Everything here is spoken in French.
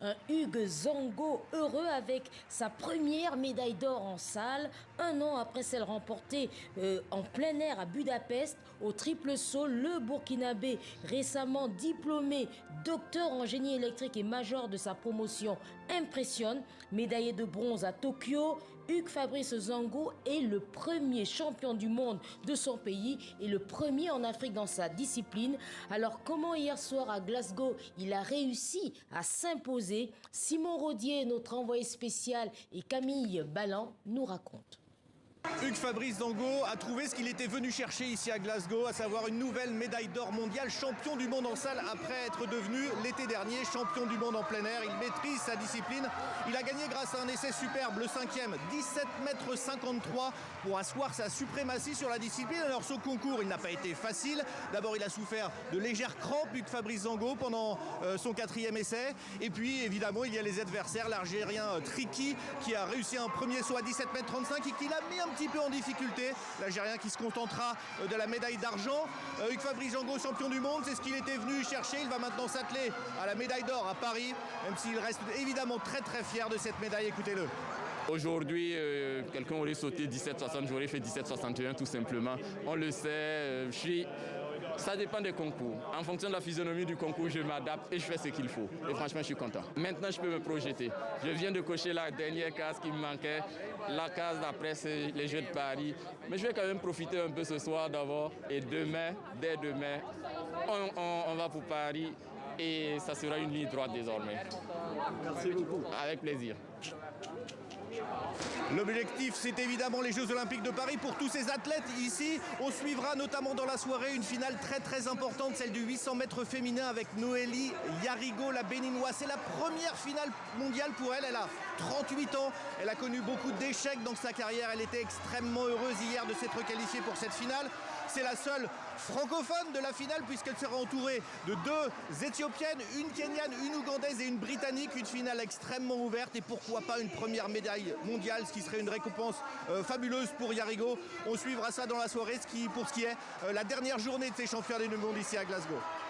Un Hugues Zongo heureux avec sa première médaille d'or en salle, un an après celle remportée en plein air à Budapest au triple saut. Le Burkinabé, récemment diplômé docteur en génie électrique et major de sa promotion, impressionne. Médaillé de bronze à Tokyo, Hugues Fabrice Zongo est le premier champion du monde de son pays et le premier en Afrique dans sa discipline. Alors comment hier soir à Glasgow il a réussi à s'imposer? Simon Rodier, notre envoyé spécial, et Camille Ballan nous racontent. Hugues Fabrice Zongo a trouvé ce qu'il était venu chercher ici à Glasgow, à savoir une nouvelle médaille d'or mondiale, champion du monde en salle après être devenu l'été dernier champion du monde en plein air. Il maîtrise sa discipline. Il a gagné grâce à un essai superbe, le 5e, 17,53 m pour asseoir sa suprématie sur la discipline. Alors ce concours, il n'a pas été facile. D'abord, il a souffert de légères crampes, Hugues Fabrice Zongo, pendant son 4e essai. Et puis, évidemment, il y a les adversaires, l'Algérien Triki, qui a réussi un premier saut à 17,35 m et qui l'a mis un petit peu en difficulté. L'Algérien qui se contentera de la médaille d'argent. Hugues Fabrice Zongo, champion du monde, c'est ce qu'il était venu chercher. Il va maintenant s'atteler à la médaille d'or à Paris, même s'il reste évidemment très très fier de cette médaille. Écoutez-le. Aujourd'hui, quelqu'un aurait sauté 17,60, j'aurais fait 17,61 tout simplement. On le sait, ça dépend des concours. En fonction de la physionomie du concours, je m'adapte et je fais ce qu'il faut. Et franchement, je suis content. Maintenant, je peux me projeter. Je viens de cocher la dernière case qui me manquait. La case d'après, c'est les Jeux de Paris. Mais je vais quand même profiter un peu ce soir d'abord. Et demain, dès demain, on va pour Paris. Et ça sera une ligne droite désormais. Merci beaucoup. Avec plaisir. L'objectif, c'est évidemment les Jeux Olympiques de Paris pour tous ces athlètes ici. On suivra notamment dans la soirée une finale très très importante, celle du 800 mètres féminin avec Noélie Yarigo, la béninoise. C'est la première finale mondiale pour elle. Elle a 38 ans. Elle a connu beaucoup d'échecs dans sa carrière. Elle était extrêmement heureuse hier de s'être qualifiée pour cette finale. C'est la seule francophone de la finale puisqu'elle sera entourée de 2 Éthiopiennes, une Kenyane, une Ougandaise et une Britannique. Une finale extrêmement ouverte et pourquoi pas une première médaille mondiale, ce qui serait une récompense fabuleuse pour Yarigo. On suivra ça dans la soirée pour ce qui est la dernière journée de ces championnats du monde ici à Glasgow.